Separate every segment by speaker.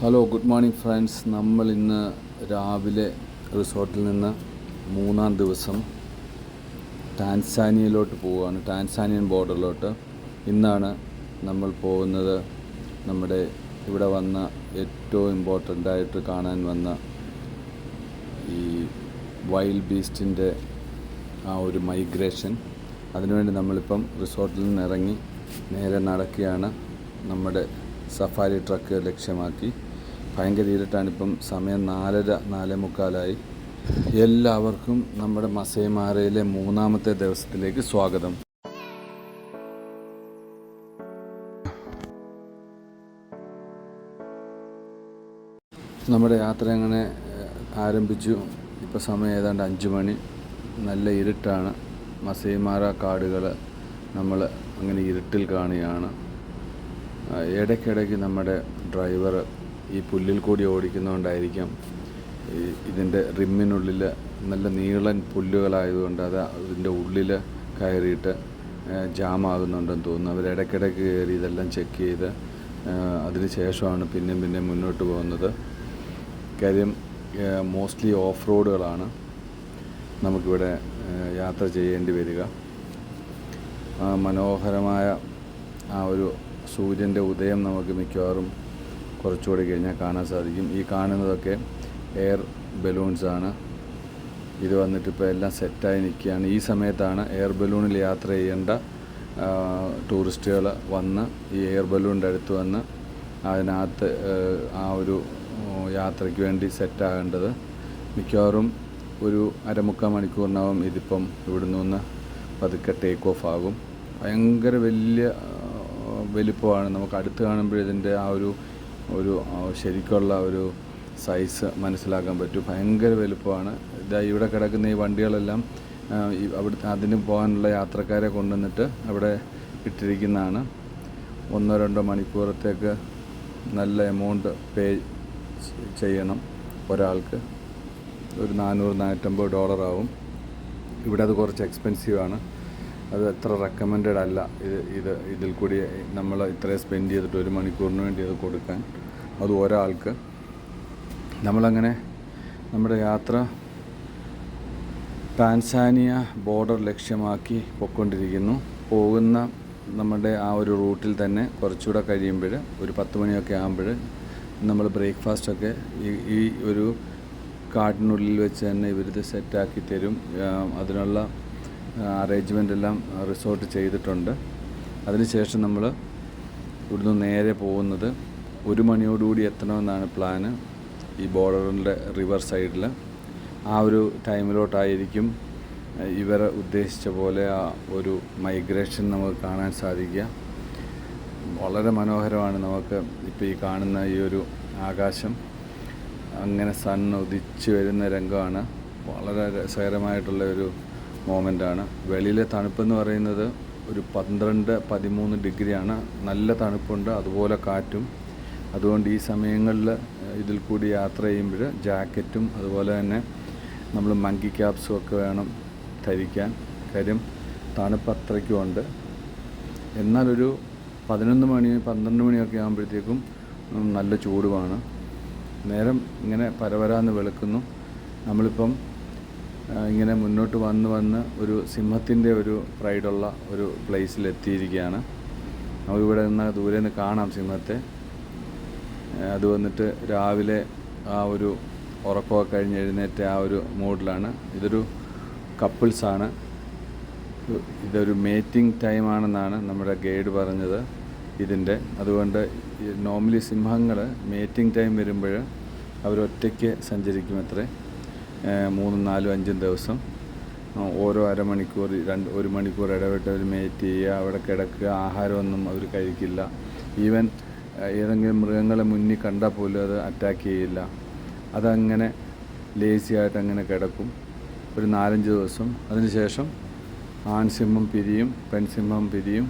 Speaker 1: Hello, good morning friends. നമ്മൾ ഇന്ന് രാവിലെ റിസോർട്ടിൽ നിന്ന് മൂന്നാം ദിവസം ടാൻസാനിയയിലോട്ട് പോവുകയാണ്, ടാൻസാനിയൻ ബോർഡറിലോട്ട്. ഇന്നാണ് നമ്മൾ പോകുന്നത്. നമ്മുടെ ഇവിടെ വന്ന ഏറ്റവും ഇമ്പോർട്ടൻ്റ് ആയിട്ട് കാണാൻ വന്ന ഈ വൈൽഡ് ബീസ്റ്റിൻ്റെ ആ ഒരു മൈഗ്രേഷൻ. അതിനുവേണ്ടി നമ്മളിപ്പം റിസോർട്ടിൽ നിന്ന് ഇറങ്ങി നേരെ നടക്കുകയാണ് നമ്മുടെ സഫാരി ട്രക്ക് ലക്ഷ്യമാക്കി. ഭയങ്കര ഇരുട്ടാണിപ്പം, സമയം 4:30 4:45. എല്ലാവർക്കും നമ്മുടെ മസൈ മാരയിലെ മൂന്നാമത്തെ ദിവസത്തിലേക്ക് സ്വാഗതം. നമ്മുടെ യാത്ര അങ്ങനെ ആരംഭിച്ചു. ഇപ്പോൾ സമയം ഏതാണ്ട് 5 മണി. നല്ല ഇരുട്ടാണ്. മസൈ മാര കാടുകൾ നമ്മൾ അങ്ങനെ ഇരുട്ടിൽ കാണുകയാണ്. ഇടയ്ക്കിടയ്ക്ക് നമ്മുടെ ഡ്രൈവർ ഈ പുല്ലിൽ കൂടി ഓടിക്കുന്നതുകൊണ്ടായിരിക്കാം ഇതിൻ്റെ റിമ്മിനുള്ളിൽ നല്ല നീളൻ പുല്ലുകളായതുകൊണ്ട് അതിൻ്റെ ഉള്ളിൽ കയറിയിട്ട് ജാമാകുന്നുണ്ടെന്ന് തോന്നുന്നു. അവർ ഇടയ്ക്കിടയ്ക്ക് കയറി ഇതെല്ലാം ചെക്ക് ചെയ്ത് അതിന് ശേഷമാണ് പിന്നെ മുന്നോട്ട് പോകുന്നത്. കാര്യം മോസ്റ്റ്ലി ഓഫ് റോഡുകളാണ് നമുക്കിവിടെ യാത്ര ചെയ്യേണ്ടി വരിക. മനോഹരമായ ആ ഒരു സൂര്യൻ്റെ ഉദയം നമുക്ക് മിക്കവാറും കുറച്ചുകൂടി കഴിഞ്ഞാൽ കാണാൻ സാധിക്കും. ഈ കാണുന്നതൊക്കെ എയർ ബലൂൺസാണ്. ഇത് വന്നിട്ടിപ്പോൾ എല്ലാം സെറ്റായി നിൽക്കുകയാണ്. ഈ സമയത്താണ് എയർ ബലൂണിൽ യാത്ര ചെയ്യേണ്ട ടൂറിസ്റ്റുകൾ വന്ന് ഈ എയർ ബലൂണിൻ്റെ അടുത്ത് വന്ന് അതിനകത്ത് ആ ഒരു യാത്രയ്ക്ക് വേണ്ടി സെറ്റാകേണ്ടത്. മിക്കവാറും ഒരു 1/4 മണിക്കൂറിനകം ഇതിപ്പം ഇവിടുന്ന് ഒന്ന് പതുക്കെ ടേക്ക് ഓഫ് ആകും. ഭയങ്കര വലിപ്പമാണ്. നമുക്ക് അടുത്ത് കാണുമ്പോൾ ഇതിൻ്റെ ആ ഒരു ശരിക്കുള്ള ഒരു സൈസ് മനസ്സിലാക്കാൻ പറ്റും. ഭയങ്കര വലുപ്പമാണ്. ഇവിടെ കിടക്കുന്ന ഈ വണ്ടികളെല്ലാം അതിന് പോകാനുള്ള യാത്രക്കാരെ കൊണ്ടുവന്നിട്ട് അവിടെ ഇട്ടിരിക്കുന്നതാണ്. 1-2 മണിക്കൂറത്തേക്ക് നല്ല എമൗണ്ട് പേ ചെയ്യണം ഒരാൾക്ക്. ഒരു $400-450 ആവും. ഇവിടെ അത് കുറച്ച് എക്സ്പെൻസീവാണ്. അത് അത്ര റെക്കമെൻഡഡ് അല്ല. ഇതിൽ കൂടി നമ്മൾ ഇത്രയും സ്പെൻഡ് ചെയ്തിട്ട് 1 മണിക്കൂറിന് വേണ്ടി അത് കൊടുക്കാൻ. അത് ഒരാൾക്ക്. നമ്മളങ്ങനെ നമ്മുടെ യാത്ര ടാൻസാനിയ ബോർഡർ ലക്ഷ്യമാക്കി പോയിക്കൊണ്ടിരിക്കുന്നു. പോകുന്ന നമ്മുടെ ആ ഒരു റൂട്ടിൽ തന്നെ കുറച്ചുകൂടെ കഴിയുമ്പോൾ ഒരു 10 മണിയൊക്കെ ആകുമ്പോൾ നമ്മൾ ബ്രേക്ക്ഫാസ്റ്റൊക്കെ ഈ ഒരു കാട്ടിനുള്ളിൽ വെച്ച് തന്നെ ഇവരിത് സെറ്റാക്കി തരും. അതിനുള്ള അറേഞ്ച്മെൻ്റ് എല്ലാം റിസോർട്ട് ചെയ്തിട്ടുണ്ട്. അതിനുശേഷം നമ്മൾ ഇവിടുന്ന് നേരെ പോകുന്നത് 1 മണിയോടുകൂടി എത്തണമെന്നാണ് പ്ലാന്. ഈ ബോർഡറിൻ്റെ റിവർ സൈഡിൽ ആ ഒരു ടൈമിലോട്ടായിരിക്കും ഇവർ ഉദ്ദേശിച്ച പോലെ ആ ഒരു മൈഗ്രേഷൻ നമുക്ക് കാണാൻ സാധിക്കുക. വളരെ മനോഹരമാണ്. നമുക്ക് ഇപ്പോൾ ഈ കാണുന്ന ഈ ഒരു ആകാശം, അങ്ങനെ സൺ ഉദിച്ച് വരുന്ന രംഗമാണ്. വളരെ രസകരമായിട്ടുള്ള ഒരു മൊമെൻ്റാണ്. വെളിയിലെ തണുപ്പെന്ന് പറയുന്നത് ഒരു 12-13 ഡിഗ്രിയാണ്. നല്ല തണുപ്പുണ്ട്, അതുപോലെ കാറ്റും. അതുകൊണ്ട് ഈ സമയങ്ങളിൽ ഇതിൽ കൂടി യാത്ര ചെയ്യുമ്പോൾ ജാക്കറ്റും അതുപോലെ തന്നെ നമ്മൾ മങ്കി ക്യാപ്സും ഒക്കെ വേണം ധരിക്കാൻ. കാര്യം തണുപ്പ് അത്രയ്ക്കുമുണ്ട്. എന്നാലൊരു 11 മണി 12 മണിയൊക്കെ ആകുമ്പോഴത്തേക്കും നല്ല ചൂടുമാണ്. നേരം ഇങ്ങനെ പരവരാന്ന് വെളുക്കുന്നു. നമ്മളിപ്പം ഇങ്ങനെ മുന്നോട്ട് വന്ന് ഒരു സിംഹത്തിൻ്റെ ഒരു പ്രൈഡുള്ള ഒരു പ്ലേസിൽ എത്തിയിരിക്കുകയാണ്. നമുക്കിവിടെ നിന്ന് ദൂരെ നിന്ന് കാണാം സിംഹത്തെ. അത് വന്നിട്ട് രാവിലെ ആ ഒരു ഉറക്കമൊക്കെ കഴിഞ്ഞ് എഴുന്നേറ്റ ആ ഒരു മൂഡിലാണ്. ഇതൊരു കപ്പിൾസാണ്. ഇതൊരു മേറ്റിംഗ് ടൈമാണെന്നാണ് നമ്മുടെ ഗൈഡ് പറഞ്ഞത് ഇതിൻ്റെ. അതുകൊണ്ട് നോർമലി സിംഹങ്ങൾ മേറ്റിംഗ് ടൈം വരുമ്പോൾ അവരൊറ്റയ്ക്ക് സഞ്ചരിക്കുമത്രേ. 3, 4, 5 ദിവസം ഓരോ 1/2 മണിക്കൂർ 1 മണിക്കൂർ ഇടവിട്ട് അവർ മേറ്റ് ചെയ്യുക, അവിടെ കിടക്കുക. ആഹാരമൊന്നും അവർ കഴിക്കില്ല. ഈവൻ ഏതെങ്കിലും മൃഗങ്ങളെ മുന്നിൽ കണ്ടാൽ പോലും അത് അറ്റാക്ക് ചെയ്യില്ല. അതങ്ങനെ ലേസി ആയിട്ട് അങ്ങനെ കിടക്കും ഒരു 4-5 ദിവസം. അതിനുശേഷം ആൺസിംഹം പിരിയും, പെൺസിംഹം പിരിയും.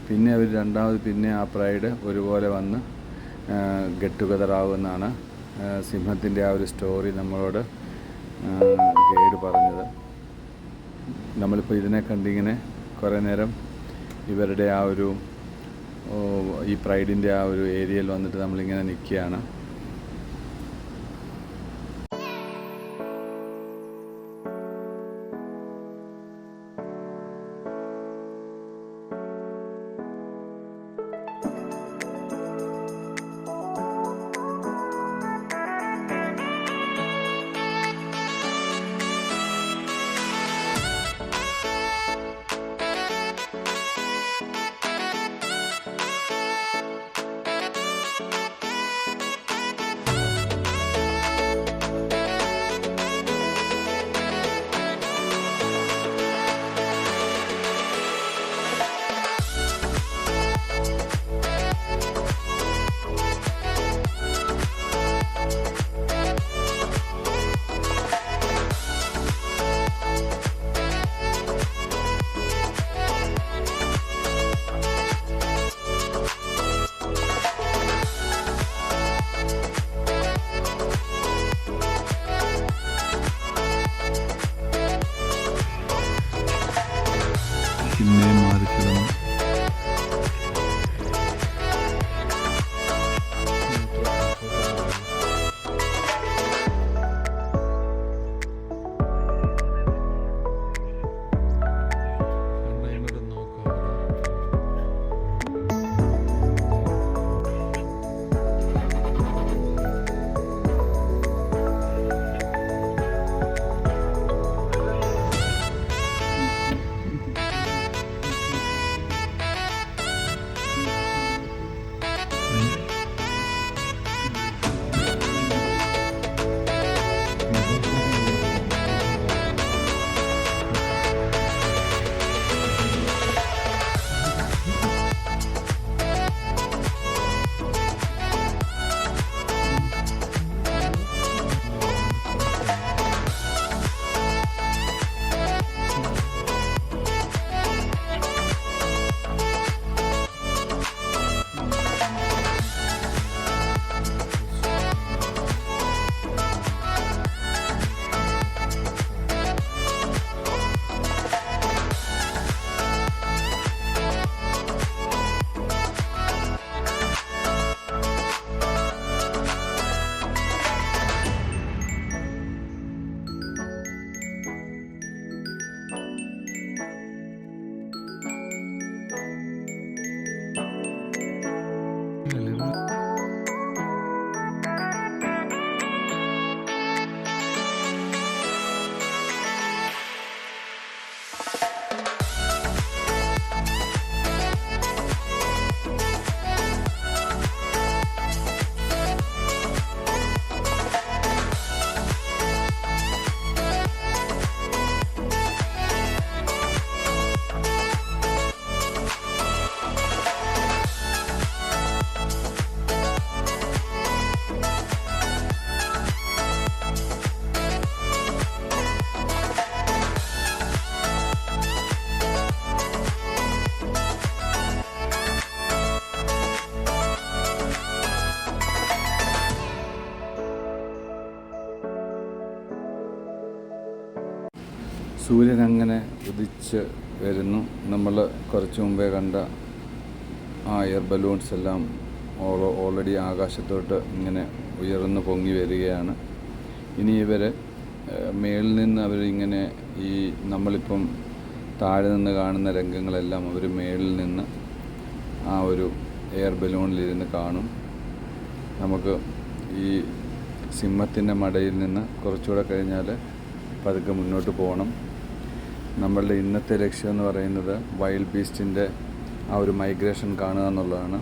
Speaker 1: പിന്നെ അവർ രണ്ടാമത് ആ പ്രൈഡ് ഒരുപോലെ വന്ന് ഗെറ്റ് ടുഗദർ ആകുമെന്നാണ് സിംഹത്തിൻ്റെ ആ ഒരു സ്റ്റോറി നമ്മളോട് ഗൈഡ് പറഞ്ഞത്. നമ്മളിപ്പോൾ ഇതിനെ കണ്ടിങ്ങനെ കുറേ നേരം ഇവരുടെ ആ ഒരു ഈ പ്രൈഡിൻ്റെ ആ ഒരു ഏരിയയിൽ വന്നിട്ട് നമ്മളിങ്ങനെ നിൽക്കുകയാണ്. സൂര്യൻ അങ്ങനെ ഉദിച്ച് വരുന്നു. നമ്മൾ കുറച്ച് മുമ്പേ കണ്ട ആ എയർ ബലൂൺസ് എല്ലാം ഓൾറെഡി ആകാശത്തോട്ട് ഇങ്ങനെ ഉയർന്നു പൊങ്ങി വരികയാണ്. ഇനി ഇവർ മേളിൽ നിന്ന് അവരിങ്ങനെ ഈ നമ്മളിപ്പം താഴെ നിന്ന് കാണുന്ന രംഗങ്ങളെല്ലാം അവർ മേളിൽ നിന്ന് ആ ഒരു എയർ ബലൂണിലിരുന്ന് കാണും. നമുക്ക് ഈ സിംഹത്തിൻ്റെ മടയിൽ നിന്ന് കുറച്ചുകൂടെ കഴിഞ്ഞാൽ പതുക്കെ മുന്നോട്ട് പോകണം. നമ്മളുടെ ഇന്നത്തെ ലക്ഷ്യം എന്ന് പറയുന്നത് വൈൽഡ് ബീസ്റ്റിൻ്റെ ആ ഒരു മൈഗ്രേഷൻ കാണുക എന്നുള്ളതാണ്.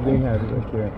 Speaker 2: They have it right there.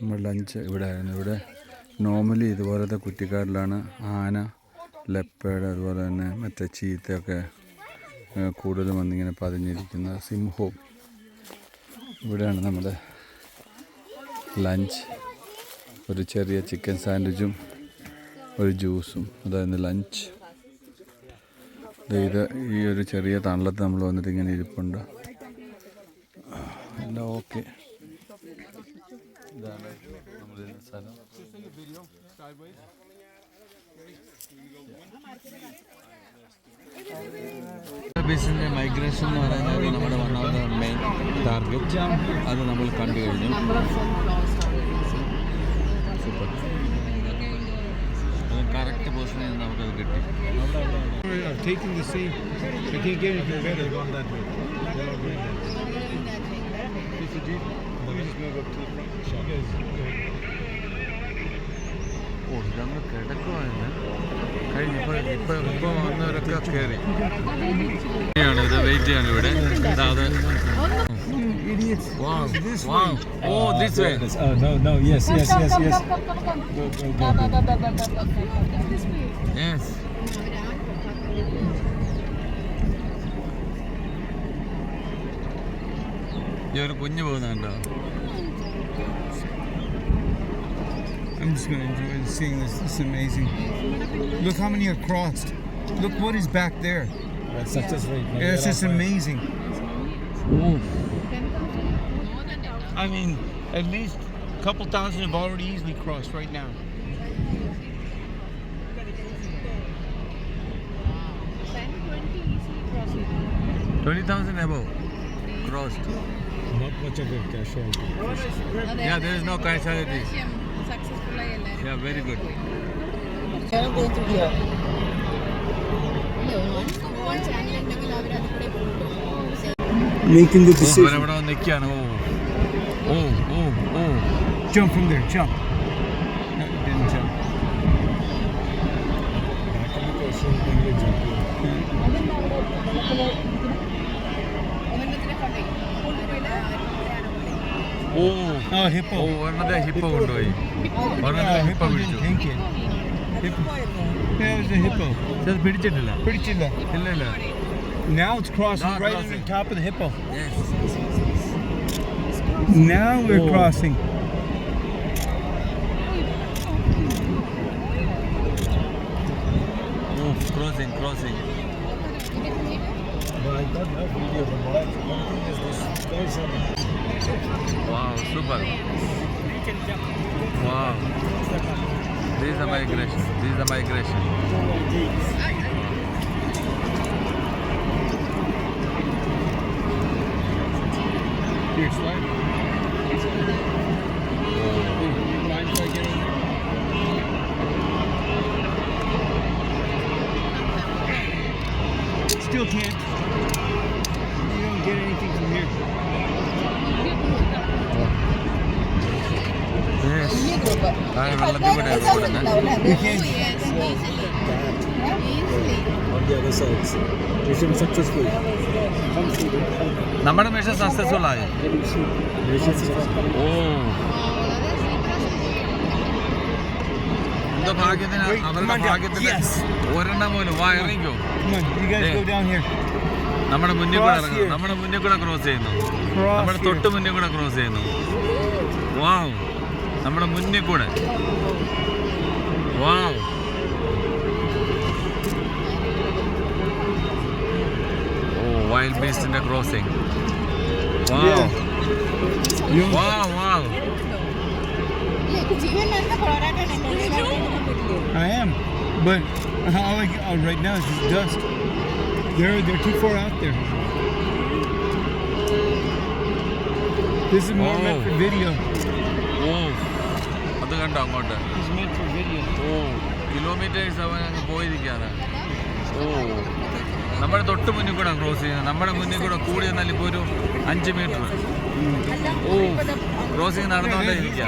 Speaker 1: നമ്മൾ ലഞ്ച് ഇവിടെ ആയിരുന്നു. ഇവിടെ നോർമലി ഇതുപോലത്തെ കുറ്റിക്കാട്ടിലാണ് ആന, ലെപ്പേഡ്, അതുപോലെ തന്നെ മറ്റേ ചീത്തയൊക്കെ കൂടുതലും വന്നിങ്ങനെ പതിഞ്ഞിരിക്കുന്ന സിംഹവും. ഇവിടെയാണ് നമ്മുടെ ലഞ്ച്. ഒരു ചെറിയ ചിക്കൻ സാൻഡ്വിച്ചും ഒരു ജ്യൂസും അതായിരുന്നു ലഞ്ച്. ഇത് ഈ ഒരു ചെറിയ തണലത്ത് നമ്മൾ വന്നിട്ട് ഇങ്ങനെ ഇരിപ്പുണ്ട്. എല്ലാം ഓക്കെ. ഇതാണ് നമ്മളിരുന്ന സ്ഥലം. ബീസിൻ്റെ മൈഗ്രേഷൻ എന്ന് പറയുന്നത് നമ്മുടെ one of the main target. അത് നമ്മൾ കണ്ടു കഴിഞ്ഞു. സൂപ്പർ. അത് കറക്റ്റ് പൊസിഷനിൽ നിന്ന് നമുക്കത് കിട്ടി.
Speaker 2: Taking the same, we can't get anything better than that way.
Speaker 1: ഓ, ഞങ്ങൾ കിടക്കുവായിരുന്നു. കഴിഞ്ഞ് ഇപ്പോൾ വന്നവരൊക്കെ കയറി. ഇത് വെയിറ്റ് ചെയ്യാണ് ഇവിടെ. അത്
Speaker 2: idiots.
Speaker 1: Wow.
Speaker 2: This
Speaker 1: Wow.
Speaker 2: way.
Speaker 1: Oh, this way.
Speaker 2: Oh, no. Yes. Go.
Speaker 1: Yes. ഈ ഒരു കുഞ്ഞു പോകുന്നുണ്ടോ?
Speaker 2: I'm just going to enjoy seeing this. This is amazing. Look how many are crossed. Look what is back there.
Speaker 3: That's success rate.
Speaker 2: Yeah, it's just amazing. I mean, at least a couple thousand have already easily crossed right now.
Speaker 1: 20,000 above crossed.
Speaker 3: Not much of a casualty.
Speaker 1: Yeah, there is no casualty. Yeah, very good.
Speaker 2: Making the
Speaker 1: അവരവിടെ നിൽക്കുകയാണ്. ഓ
Speaker 2: Jump from there. Jump. No, you didn't jump.
Speaker 3: Back in the question, then you jump.
Speaker 2: Oh, hippo.
Speaker 1: ഒരെണ്ണത്തെ hippo കൊണ്ടുപോയി. ഒരെണ്ണത്തെ Hippo
Speaker 2: Hippo
Speaker 1: പിടിച്ചു.
Speaker 2: didn't take it. Hippo. Yeah, it was a hippo.
Speaker 1: പക്ഷെ അത് പിടിച്ചിട്ടില്ല.
Speaker 2: പിടിച്ചില്ല.
Speaker 1: ഇല്ല.
Speaker 2: Now it's crossing
Speaker 1: Now
Speaker 2: right
Speaker 1: crossing.
Speaker 2: on top of the hippo.
Speaker 1: Yes.
Speaker 2: Now we're
Speaker 1: Oh.
Speaker 2: crossing.
Speaker 1: Crossing.
Speaker 3: But I got enough video, but one thing is this guys are
Speaker 1: Wow, super. Wow. This is the migration.
Speaker 2: Here, slide. Hey, you mind if I get in there? Still can't. You don't get anything from here.
Speaker 1: Yes. വെള്ളത്തിൽ കൂടെ ഓടുന്നത്.
Speaker 2: You can't.
Speaker 3: on the other sides. Mission successful. Come see them.
Speaker 1: നമ്മുടെ mission successful ആയി.
Speaker 3: Mission successful.
Speaker 1: ഓ എന്തോ ഭാഗ്യത്തിന്
Speaker 2: Wait, come
Speaker 1: അവരുടെ
Speaker 2: on down.
Speaker 1: ഭാഗ്യത്തിന്
Speaker 2: Yes.
Speaker 1: ഒരെണ്ണം പോലും ഇറങ്ങിക്കോ.
Speaker 2: Come on, you guys
Speaker 1: Hey.
Speaker 2: go down here.
Speaker 1: നമ്മുടെ മുന്നിൽ കൂടെ
Speaker 2: Cross
Speaker 1: ഇറങ്ങും.
Speaker 2: here.
Speaker 1: നമ്മുടെ മുന്നിൽ കൂടെ ക്രോസ് ചെയ്യുന്നു.
Speaker 2: Cross
Speaker 1: നമ്മുടെ
Speaker 2: here.
Speaker 1: തൊട്ട് മുന്നിൽ കൂടെ ക്രോസ് ചെയ്യുന്നു. വാവ്, നമ്മുടെ മുന്നിൽ കൂടെ. വാവ്, ഓ വൈൽഡ് ബീസ്റ്റിന്റെ crossing. Wow
Speaker 2: You-
Speaker 1: wow.
Speaker 2: I am, but all I get right now is just dust. They're too far out there. This is more meant for video.
Speaker 1: ഓ അത് കണ്ടോ അങ്ങോട്ട്.
Speaker 2: This is meant for video.
Speaker 1: ഓ kilometres അവൻ അങ്ങ് പോയിരിക്കുകയാണ്. ഓ നമ്മുടെ തൊട്ട് മുന്നിൽ കൂടെ ക്രോസ് ചെയ്യുന്നത്. നമ്മുടെ മുന്നിൽ കൂടെ കൂടി എന്നാൽ ഇപ്പോൾ ഒരു 5 മീറ്റർ. ഓ ക്രോസിങ് നടന്നുകൊണ്ടേ ഇരിക്കുക.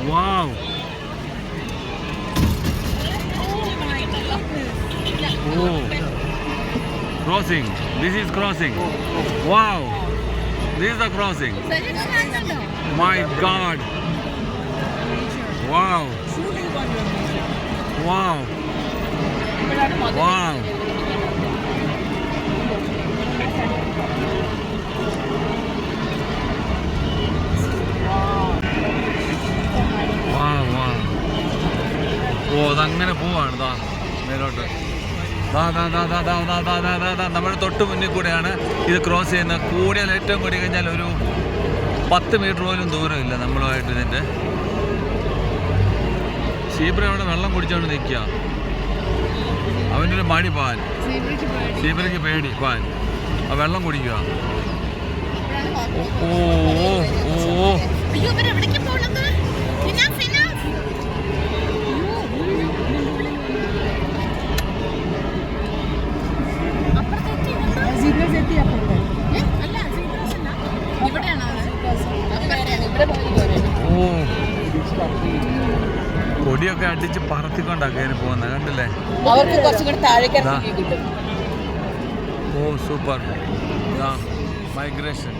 Speaker 1: Wow, oh crossing. This is crossing. Wow, this is the crossing. My god. Wow wow wow. ഓ അതങ്ങനെ പോവാണ്. ദാ മേലോട്ട്. നമ്മുടെ തൊട്ട് മുന്നിൽ കൂടെയാണ് ഇത് ക്രോസ് ചെയ്യുന്നത്. കൂടിയാൽ ഏറ്റവും കൂടി കഴിഞ്ഞാൽ ഒരു 10 മീറ്റർ പോലും ദൂരമില്ല നമ്മളുമായിട്ട് ഇതിൻ്റെ. സീബ്ര അവിടെ വെള്ളം കുടിച്ചുകൊണ്ട് നിൽക്കുക. അവൻ്റെ ഒരു മടി പാൻ. സീബ്രയ്ക്ക് പേടി പാൻ. ആ വെള്ളം കുടിക്കുക. ഓ ഓ ഓ ഓ പൊടിയൊക്കെ അടിച്ച് പറത്തിക്കൊണ്ടാണ് കയറി പോകുന്നത്. കണ്ടില്ലേ?
Speaker 4: അവർക്ക് കുറച്ചും കൂടി താഴേക്ക്
Speaker 1: ദാ.
Speaker 4: കിട്ടും.
Speaker 1: ഓ super. Migration.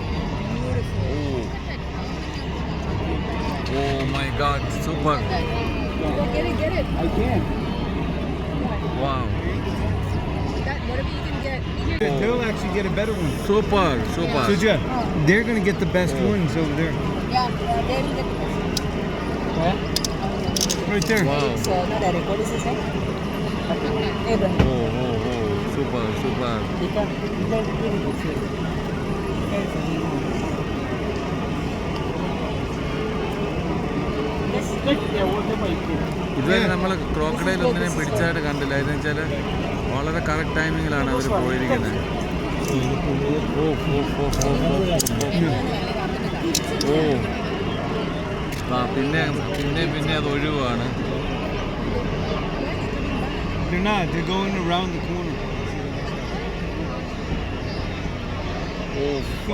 Speaker 1: Oh my God, super.
Speaker 4: Go get it.
Speaker 3: I can.
Speaker 1: Wow.
Speaker 4: Whatever you can get.
Speaker 2: They'll actually get a better one.
Speaker 1: Super.
Speaker 2: Suja, they're gonna get the best ones over there.
Speaker 4: Yeah, they will get the best.
Speaker 2: Right there.
Speaker 1: Wow.
Speaker 4: So, no, the record is his name? Abraham.
Speaker 1: Oh. Super. ഇതുവരെ നമ്മൾ crocodile ഒന്നിനെ പിടിച്ചായിട്ട് കണ്ടില്ല. ഇതെന്ന് വെച്ചാൽ വളരെ correct ടൈമിങ്ങിലാണ് അവർ പോയിരിക്കുന്നത്. പിന്നെ അത് ഒഴിവാണ്.
Speaker 2: They're not. They're going around the corner.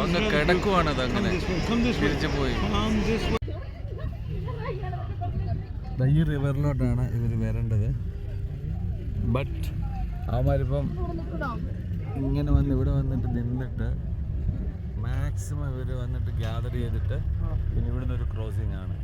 Speaker 1: അങ്ങ് കിടക്കുവാണത് അങ്ങനെ
Speaker 2: Come this way.
Speaker 1: തിരിച്ചു പോയി.
Speaker 2: Come this way.
Speaker 1: ഈ റിവറിലോട്ടാണ് ഇവർ വരേണ്ടത്. ബട്ട് അവന്മാരിപ്പം ഇങ്ങനെ വന്ന് ഇവിടെ വന്നിട്ട് നിന്നിട്ട് മാക്സിമം ഇവർ വന്നിട്ട് ഗ്യാദർ ചെയ്തിട്ട് പിന്നെ ഇവിടുന്ന് ഒരു ക്രോസിംഗ് ആണ്.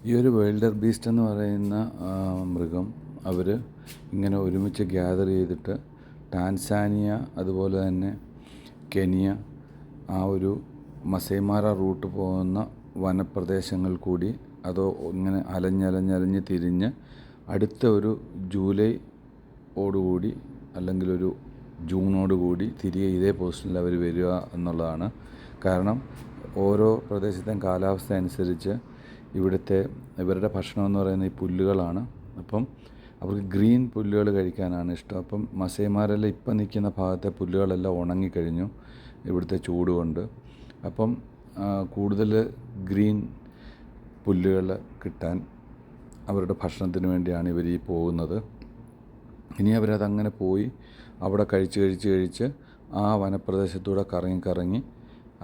Speaker 1: ഈ ഒരു വൈൽഡർ ബീസ്റ്റ് എന്ന് പറയുന്ന മൃഗം അവർ ഇങ്ങനെ ഒരുമിച്ച് ഗ്യാദർ ചെയ്തിട്ട് ടാൻസാനിയ അതുപോലെ തന്നെ കെനിയ ആ ഒരു മസൈമാര റൂട്ട് പോകുന്ന വനപ്രദേശങ്ങൾ കൂടി അതോ ഇങ്ങനെ അലഞ്ഞ് തിരിഞ്ഞ് അടുത്ത ഒരു ജൂലൈ ഓടുകൂടി അല്ലെങ്കിൽ ഒരു ജൂണോടുകൂടി തിരികെ ഇതേ പൊസിഷനിൽ അവർ വരിക എന്നുള്ളതാണ്. കാരണം ഓരോ പ്രദേശത്തെയും കാലാവസ്ഥ അനുസരിച്ച് ഇവരുടെ ഭക്ഷണം എന്ന് പറയുന്നത് ഈ പുല്ലുകളാണ്. അപ്പം അവർക്ക് ഗ്രീൻ പുല്ലുകൾ കഴിക്കാനാണ് ഇഷ്ടം. അപ്പം മസൈമാരെല്ലാം ഇപ്പം നിൽക്കുന്ന ഭാഗത്തെ പുല്ലുകളെല്ലാം ഉണങ്ങിക്കഴിഞ്ഞു ഇവിടുത്തെ ചൂട് കൊണ്ട്. അപ്പം കൂടുതൽ ഗ്രീൻ പുല്ലുകൾ കിട്ടാൻ അവരുടെ ഭക്ഷണത്തിന് വേണ്ടിയാണ് ഇവർ ഈ പോകുന്നത്. ഇനി അവരതങ്ങനെ പോയി അവിടെ കഴിച്ച് ആ വനപ്രദേശത്തൂടെ കറങ്ങി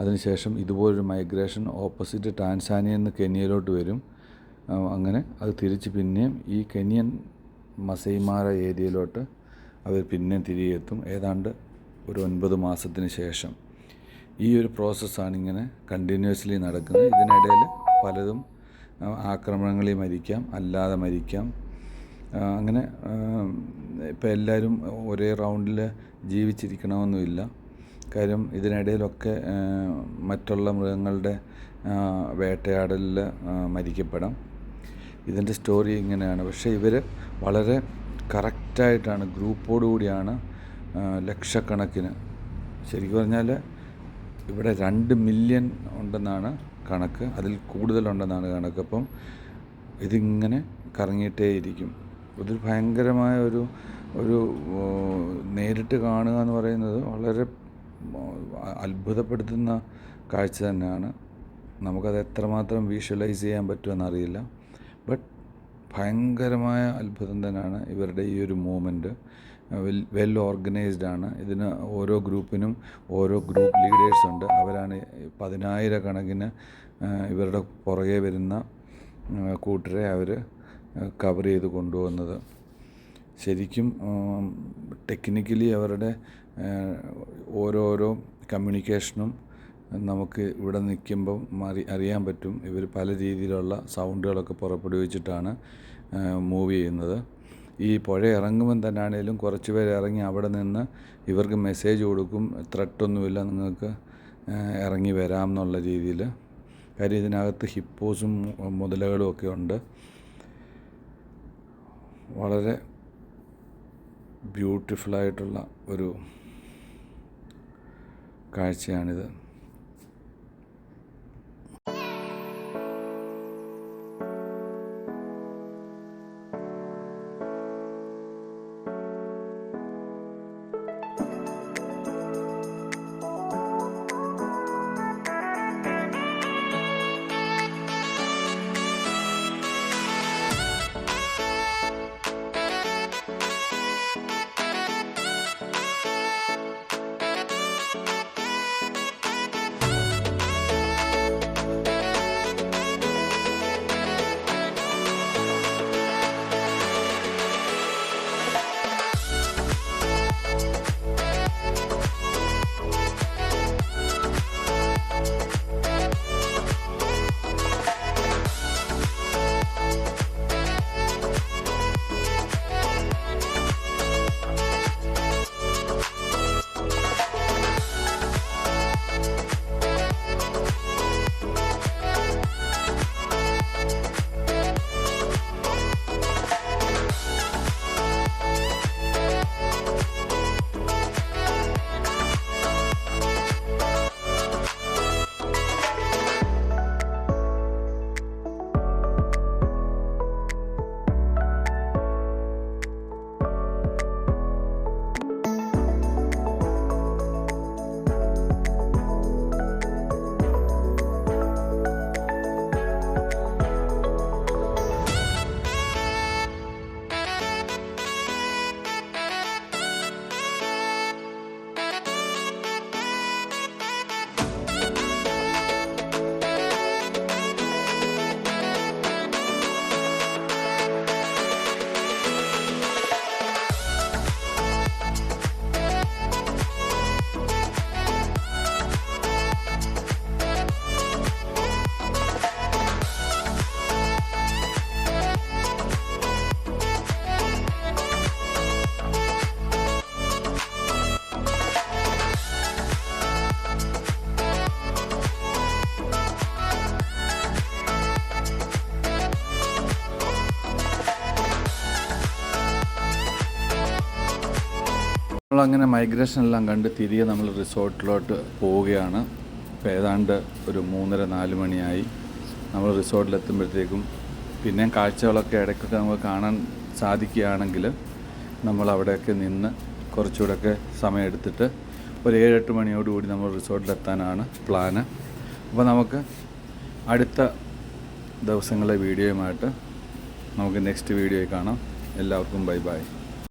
Speaker 1: അതിനുശേഷം ഇതുപോലൊരു മൈഗ്രേഷൻ ഓപ്പോസിറ്റ് ടാൻസാനിയയിൽ നിന്ന് കെനിയയിലോട്ട് വരും. അങ്ങനെ അത് തിരിച്ച് പിന്നെയും ഈ കെനിയൻ മസൈമാര ഏരിയയിലോട്ട് അവർ പിന്നെയും തിരികെ എത്തും. ഏതാണ്ട് ഒരു 9 മാസത്തിന് ശേഷം. ഈ ഒരു പ്രോസസ്സാണ് ഇങ്ങനെ കണ്ടിന്യൂസ്ലി നടക്കുന്നത്. ഇതിനിടയിൽ പലതും ആക്രമണങ്ങളിൽ മരിക്കാം, അല്ലാതെ മരിക്കാം. അങ്ങനെ ഇപ്പം എല്ലാവരും ഒരേ റൗണ്ടിൽ ജീവിച്ചിരിക്കണമെന്നുമില്ല. കാര്യം ഇതിനിടയിലൊക്കെ മറ്റുള്ള മൃഗങ്ങളുടെ വേട്ടയാടലിൽ മരിക്കപ്പെടാം. ഇതിൻ്റെ സ്റ്റോറി ഇങ്ങനെയാണ്. പക്ഷേ ഇവർ വളരെ കറക്റ്റായിട്ടാണ് ഗ്രൂപ്പോടുകൂടിയാണ് ലക്ഷക്കണക്കിന്, ശരിക്കും പറഞ്ഞാൽ ഇവിടെ 2 മില്യൺ ഉണ്ടെന്നാണ് കണക്ക്, അതിൽ കൂടുതലുണ്ടെന്നാണ് കണക്ക്. അപ്പം ഇതിങ്ങനെ കറങ്ങിയിട്ടേയിരിക്കും. ഇതൊരു ഭയങ്കരമായ ഒരു നേരിട്ട് കാണുക എന്ന് പറയുന്നത് വളരെ അത്ഭുതപ്പെടുത്തുന്ന കാഴ്ച തന്നെയാണ്. നമുക്കത് എത്രമാത്രം വിഷ്വലൈസ് ചെയ്യാൻ പറ്റുമെന്നറിയില്ല. ബട്ട് ഭയങ്കരമായ അത്ഭുതം തന്നെയാണ് ഇവരുടെ ഈ ഒരു മൂവ്മെൻറ്റ്. വെൽ ഓർഗനൈസ്ഡ് ആണ്. ഇതിന് ഓരോ ഗ്രൂപ്പിനും ഓരോ ഗ്രൂപ്പ് ലീഡേഴ്സുണ്ട്. അവരാണ് 10,000 കണക്കിന് ഇവരുടെ പുറകെ വരുന്ന കൂട്ടരെ അവർ കവർ ചെയ്ത് കൊണ്ടുപോകുന്നത്. ശരിക്കും ടെക്നിക്കലി അവരുടെ ഓരോരോ കമ്മ്യൂണിക്കേഷനും നമുക്ക് ഇവിടെ നിൽക്കുമ്പം അറിയാൻ പറ്റും. ഇവർ പല രീതിയിലുള്ള സൗണ്ടുകളൊക്കെ പുറപ്പെടുവിച്ചിട്ടാണ് മൂവ് ചെയ്യുന്നത്. ഈ പുഴ ഇറങ്ങുമ്പം തന്നെ ആണെങ്കിലും കുറച്ച് പേര് ഇറങ്ങി അവിടെ നിന്ന് ഇവർക്ക് മെസ്സേജ് കൊടുക്കും, ത്രെട്ടൊന്നുമില്ല, നിങ്ങൾക്ക് ഇറങ്ങി വരാം എന്നുള്ള രീതിയിൽ. കാര്യം ഇതിനകത്ത് ഹിപ്പോസും മുതലകളും ഒക്കെ ഉണ്ട്. വളരെ ബ്യൂട്ടിഫുള്ളായിട്ടുള്ള ഒരു കാഴ്ചയാണിത്. നമ്മളങ്ങനെ മൈഗ്രേഷൻ എല്ലാം കണ്ട് തിരികെ നമ്മൾ റിസോർട്ടിലോട്ട് പോവുകയാണ്. ഇപ്പോൾ ഏതാണ്ട് ഒരു 3:30-4 മണിയായി. നമ്മൾ റിസോർട്ടിലെത്തുമ്പോഴത്തേക്കും പിന്നെ കാഴ്ചകളൊക്കെ ഇടയ്ക്കൊക്കെ നമുക്ക് കാണാൻ സാധിക്കുകയാണെങ്കിൽ നമ്മൾ അവിടെയൊക്കെ നിന്ന് കുറച്ചുകൂടെയൊക്കെ സമയമെടുത്തിട്ട് ഒരു 7-8 മണിയോടുകൂടി നമ്മൾ റിസോർട്ടിലെത്താനാണ് പ്ലാന്. അപ്പോൾ നമുക്ക് അടുത്ത ദിവസങ്ങളിലെ വീഡിയോയുമായിട്ട് നമുക്ക് നെക്സ്റ്റ് വീഡിയോയിൽ കാണാം. എല്ലാവർക്കും ബൈ ബൈ.